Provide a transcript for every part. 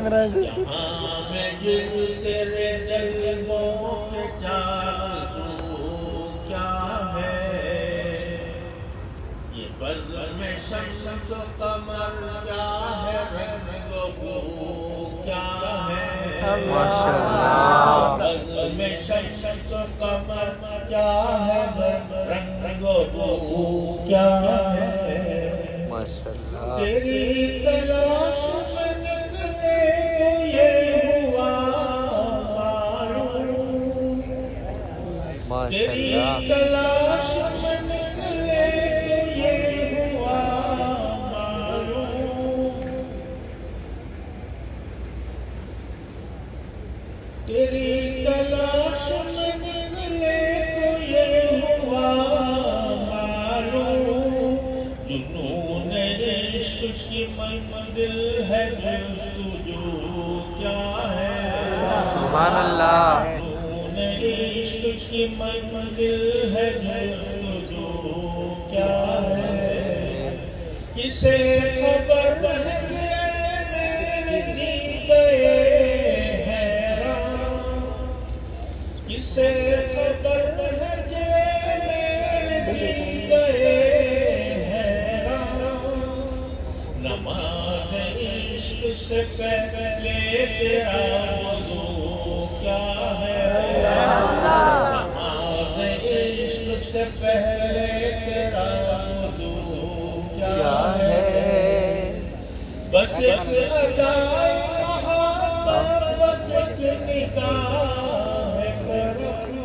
یہاں میں جس تیرے جلووں کے چار سو کیا ہے، یہ بزم میں شمس و قمر کیا ہے، رنگ و بو کیا ہے، بزم میں شمس و قمر کیا ہے، رنگ و بو کیا ہے، تیری تلاش میں نکلے یہ ہوا معلوم، تیری تلاش میں نکلے یہ ہوا معلوم، تیری تلاش میں نکلے یہ ہوا معلوم، جنون عشق کی منزل ہے جستجو کیا ہے، سبحان اللہ، جنون عشق کی منزل ہے جستجو کیا ہے، کسے خبر ہے کہ میرے جی گئے حیران، کسے خبر ہے کہ میرے جی گئے نماز عشق سے پہلے تیرا وضو کیا ہے، نماز عشق سے پہلے تیرا وضو کیا ہے، بس ایک ادائے محبت، بس ایک نگاہ کرم،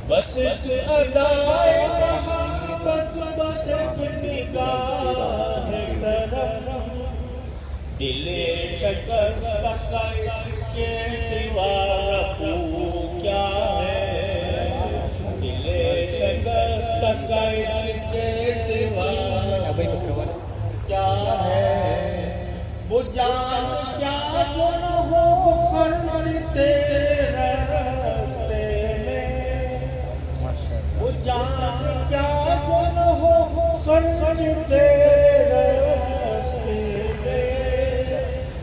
بس ایک ادائے محبت، بس ایک نگاہ کرم، دل شکستہ کا اس کے سوا رفو کیا ہے، دل شکستہ کا اس کے سوا رفو کیا ہے، وہ جان کیا گناہوں خرچ تیرے راستے میں، وہ جان کیا گناہوں خرچ تیرے راستے میں،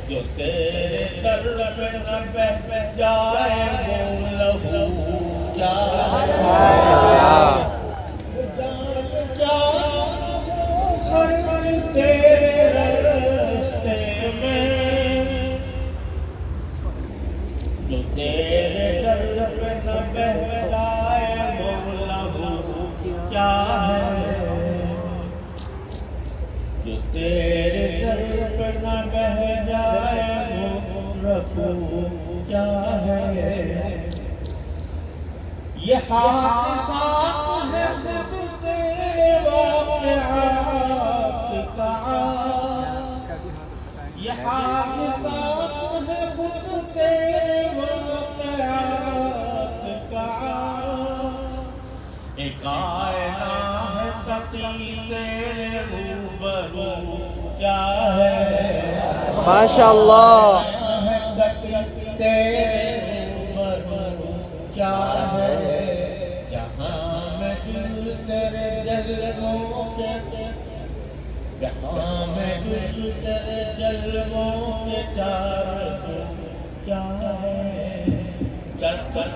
جو تیرے در پہ نہ بہہ جائے وہ لہو کیا ہے، وہ جان کیا گناہوں خرچ تیرے راستے میں، جو تیرے در پہ نہ بہہ جائے وہ لہو کیا ہے، جو تیرے در پہ نہ بہہ جائے وہ رفو کیا ہے، یہ حادثات ہے خود تیرے واقعات کا، یہ حادثات ہے خود تیرے واقعات کا، ایک آئینہ ہے تقی تیرے روبرو کیا ہے، ماشاءاللہ، تیرے روبرو کیا ہے، جہاں میں دل تیرے جلووں کے، جہاں میں دل تیرے جلووں کے چار کیا ہے، چل چل